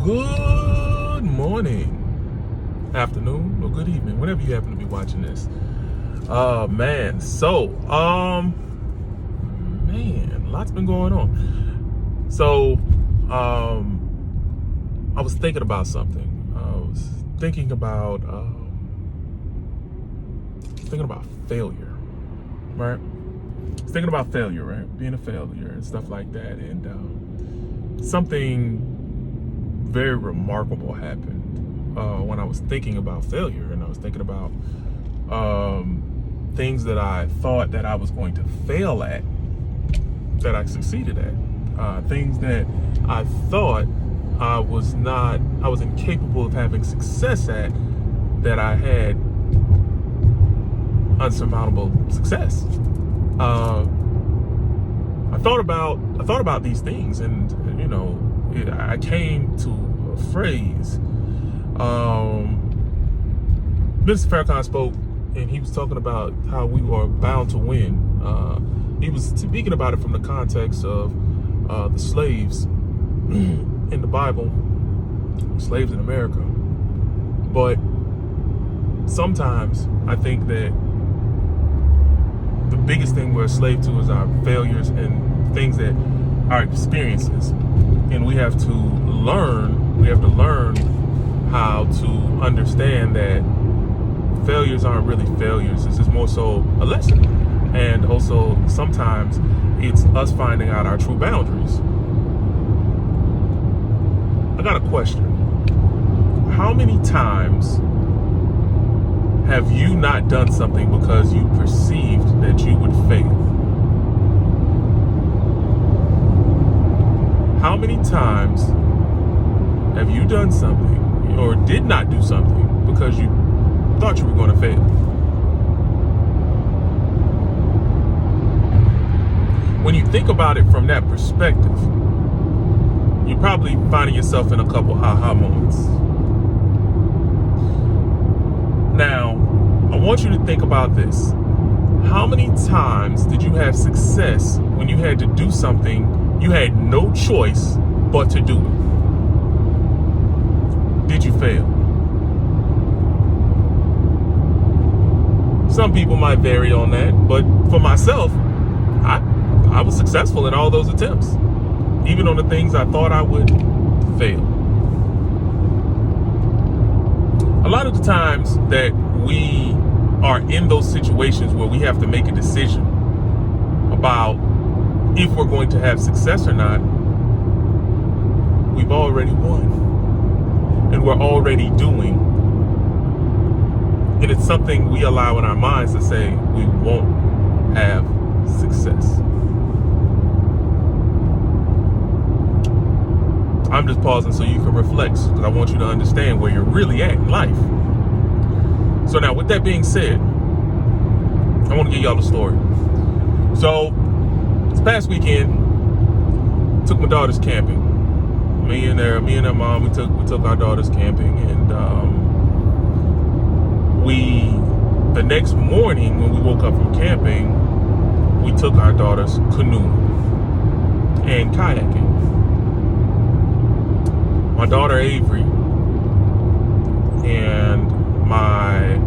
Good morning, afternoon, or good evening, whenever you happen to be watching this. Lots been going on. I was thinking about something. I was thinking about failure, right? Thinking about failure, right? Being a failure and stuff like that, and something very remarkable happened when I was thinking about failure, and I was thinking about things that I thought that I was going to fail at that I succeeded at, things that I thought I was incapable of having success at, that I had unsurmountable success. I thought about these things, and I came to a phrase. Mr. Farrakhan spoke, and he was talking about how we were bound to win. He was speaking about it from the context of the slaves in the Bible, slaves in America. But sometimes I think that the biggest thing we're a slave to is our failures and things that our experiences, and we have to learn how to understand that failures aren't really failures. This is more so a lesson, and also sometimes it's us finding out our true boundaries. I got a question. How many times have you not done something because you perceived that you would fail? How many times have you done something or did not do something because you thought you were going to fail? When you think about it from that perspective, you're probably finding yourself in a couple aha moments. Now, I want you to think about this. How many times did you have success when you had to do something you had no choice but to do it? Did you fail? Some people might vary on that, but for myself, I was successful in all those attempts, even on the things I thought I would fail. A lot of the times that we are in those situations where we have to make a decision about if we're going to have success or not, we've already won, and we're already doing, and it's something we allow in our minds to say we won't have success. I'm just pausing so you can reflect, because I want you to understand where you're really at in life. So now, with that being said, I want to give y'all a story. So this past weekend, took my daughters camping. Me and their mom, we took our daughters camping, and the next morning when we woke up from camping, we took our daughters canoeing and kayaking. My daughter Avery and my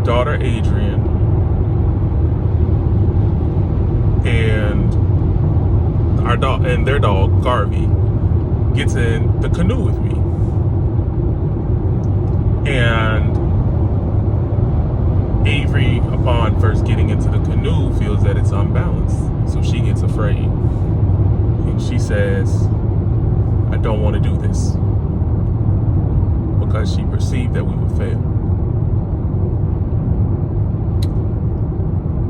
daughter Adrian and their dog Garvey gets in the canoe with me, and Avery, upon first getting into the canoe, feels that it's unbalanced, so she gets afraid, and she says, "I don't want to do this," because she perceived that we would fail.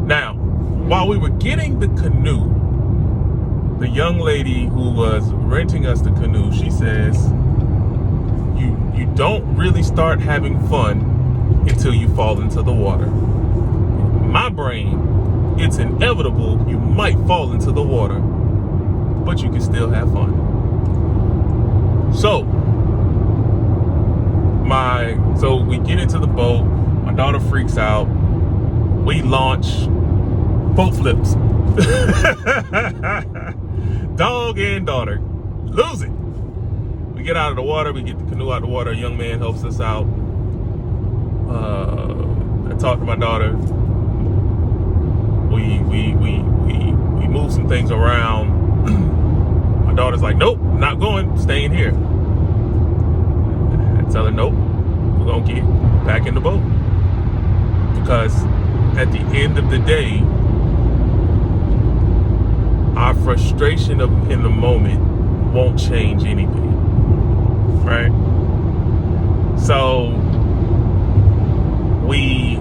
Now, while we were getting the canoe, the young lady who was renting us the canoe, she says, you don't really start having fun until you fall into the water. In my brain, it's inevitable you might fall into the water, but you can still have fun. So we get into the boat, my daughter freaks out, we launch, boat flips. Dog and daughter lose it. we get out of the water. We get the canoe out of the water. A young man helps us out. I talked to my daughter. We move some things around. My daughter's like, nope, not going, staying here. I tell her, nope, we're gonna get back in the boat. Because at the end of the day, our frustration in the moment won't change anything, right? So we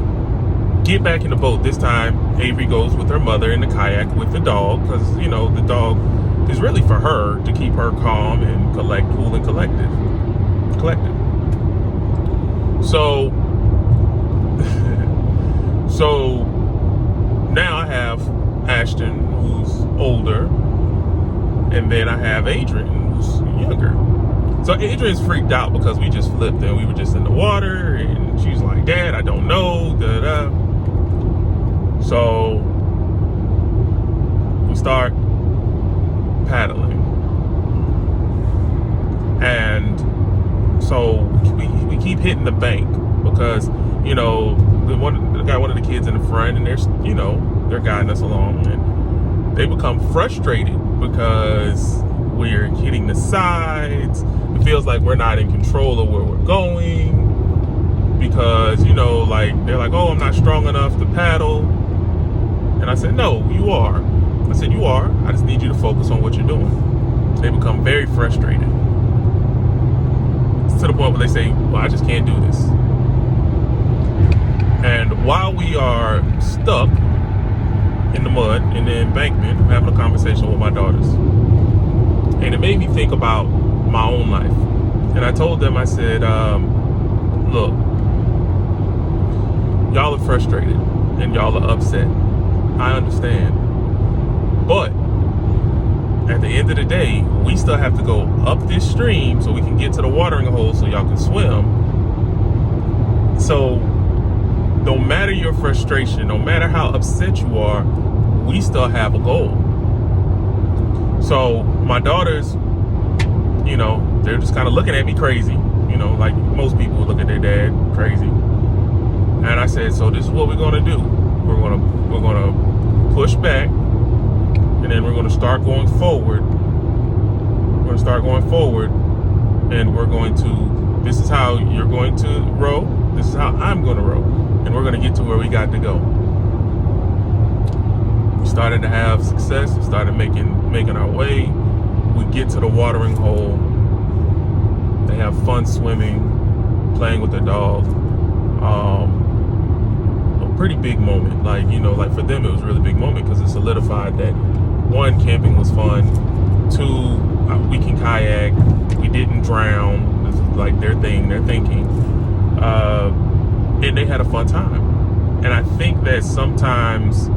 get back in the boat. This time, Avery goes with her mother in the kayak with the dog, because, you know, the dog is really for her to keep her calm and cool and collected. So, so now I have Ashton, who's older, and then I have Adrian, who's younger. So Adrian's freaked out because we just flipped and we were just in the water, and she's like, Dad, I don't know, da-da. So we start paddling, and so we keep hitting the bank because, you know, one of the kids in the front, and they're guiding us along, and they become frustrated because we're hitting the sides. It feels like we're not in control of where we're going, because, you know, like, they're like, oh, I'm not strong enough to paddle. And I said, no, you are. I said, you are. I just need you to focus on what you're doing. They become very frustrated. It's to the point where they say, well, I just can't do this. And while we are stuck in the mud in the embankment, I'm having a conversation with my daughters. And it made me think about my own life. And I told them, I said, look, y'all are frustrated and y'all are upset. I understand. But at the end of the day, we still have to go up this stream so we can get to the watering hole so y'all can swim. So no matter your frustration, no matter how upset you are, we still have a goal. So my daughters, you know, they're just kind of looking at me crazy, you know, like most people would look at their dad crazy. And I said, so this is what we're gonna do. We're gonna push back, and then we're gonna start going forward. We're gonna start going forward, and this is how you're going to row, this is how I'm gonna row, and we're gonna get to where we got to go. We started to have success. We started making our way. We get to the watering hole. They have fun swimming, playing with their dog. A pretty big moment. Like, you know, like for them, it was a really big moment because it solidified that, one, camping was fun. Two, we can kayak. We didn't drown. This is like their thing, their thinking. And they had a fun time. And I think that sometimes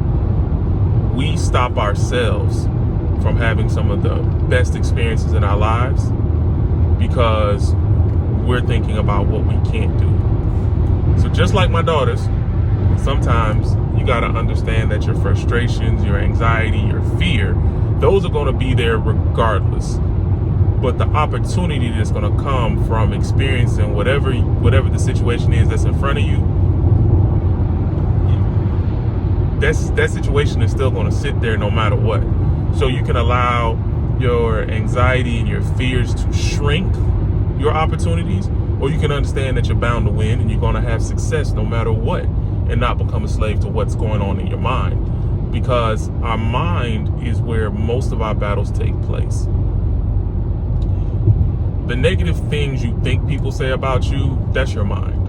we stop ourselves from having some of the best experiences in our lives because we're thinking about what we can't do. So just like my daughters, sometimes you got to understand that your frustrations, your anxiety, your fear, those are going to be there regardless. But the opportunity that's going to come from experiencing whatever the situation is that's in front of you, that situation is still going to sit there no matter what. So you can allow your anxiety and your fears to shrink your opportunities, or you can understand that you're bound to win and you're going to have success no matter what, and not become a slave to what's going on in your mind. Because our mind is where most of our battles take place. The negative things you think people say about you, that's your mind.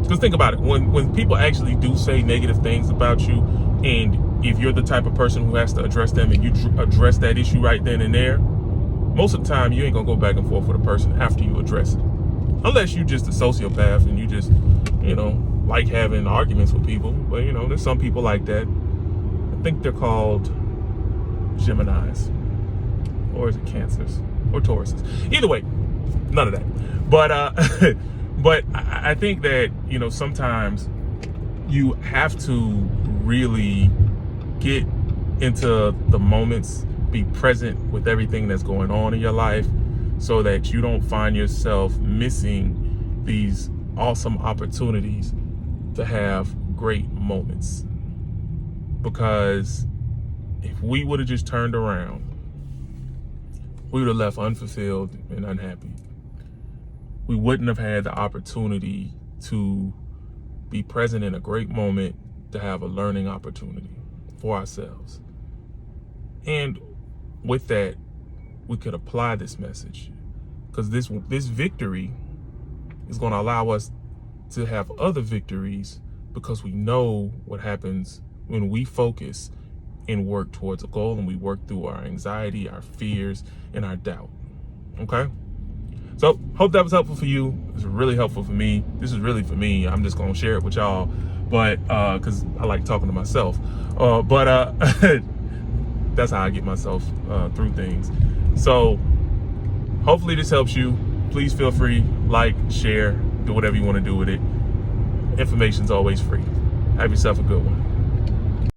Because think about it, when people actually do say negative things about you, and if you're the type of person who has to address them and you address that issue right then and there, most of the time you ain't gonna go back and forth with a person after you address it. Unless you just a sociopath and you just, you know, like having arguments with people. But, you know, there's some people like that. I think they're called Geminis. Or is it Cancers? Or Tauruses? Either way, none of that. But but I think that, you know, sometimes you have to really get into the moments, be present with everything that's going on in your life, so that you don't find yourself missing these awesome opportunities to have great moments. Because if we would have just turned around, we would have left unfulfilled and unhappy. We wouldn't have had the opportunity to be present in a great moment, to have a learning opportunity for ourselves. And with that, we could apply this message, because this victory is going to allow us to have other victories, because we know what happens when we focus and work towards a goal, and we work through our anxiety, our fears, and our doubt. Okay? So, hope that was helpful for you. It's really helpful for me. This is really for me. I'm just going to share it with y'all, but because I like talking to myself. But that's how I get myself through things. So, hopefully this helps you. Please feel free, like, share, do whatever you want to do with it. Information's always free. Have yourself a good one.